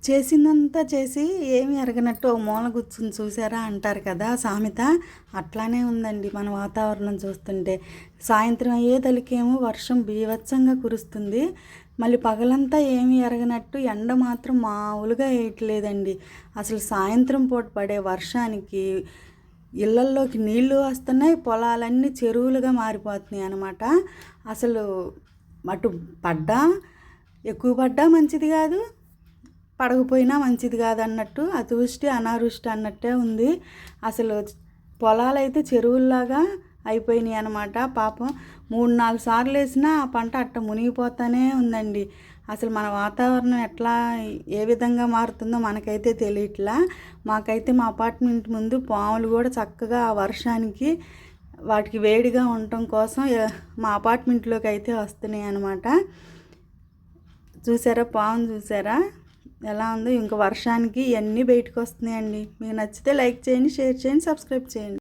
చేసిందంతా చేసి ఏమి ఎరగనట్టు ఓ మూల కూర్చుని చూసారా అంటారు కదా సామెత. అట్లానే ఉందండి మన వాతావరణం చూస్తుంటే. సాయంత్రం అయ్యేదలికేమో వర్షం బీభత్సంగా కురుస్తుంది. మళ్ళీ పగలంతా ఏమి ఎరగనట్టు ఎండ మాత్రం మామూలుగా వేయట్లేదండి. అసలు సాయంత్రం పూట పడే వర్షానికి ఇళ్ళల్లోకి నీళ్లు వస్తున్నాయి, పొలాలన్నీ చెరువులుగా మారిపోతున్నాయి అన్నమాట. అసలు అటు పడ్డా ఎక్కువ పడ్డా మంచిది కాదు, పడకపోయినా మంచిది కాదన్నట్టు, అతివృష్టి అనావృష్టి అన్నట్టే ఉంది. అసలు పొలాలైతే చెరువుల్లాగా అయిపోయినాయి అన్నమాట. పాపం 3-4 సార్లు వేసినా ఆ పంట అట్ట మునిగిపోతానే ఉందండి. అసలు మన వాతావరణం ఎట్లా ఏ విధంగా మారుతుందో మనకైతే తెలియట్లా. మాకైతే మా అపార్ట్మెంట్ ముందు పాములు కూడా చక్కగా ఆ వర్షానికి వాటికి వేడిగా ఉండటం కోసం మా అపార్ట్మెంట్లోకి అయితే వస్తున్నాయి అన్నమాట. చూసారా పాము, చూసారా ఎలా ఉందో. ఇంకా వర్షానికి ఇవన్నీ బయటకు వస్తున్నాయండి. మీకు నచ్చితే లైక్ చేయండి, షేర్ చేయండి, సబ్స్క్రైబ్ చేయండి.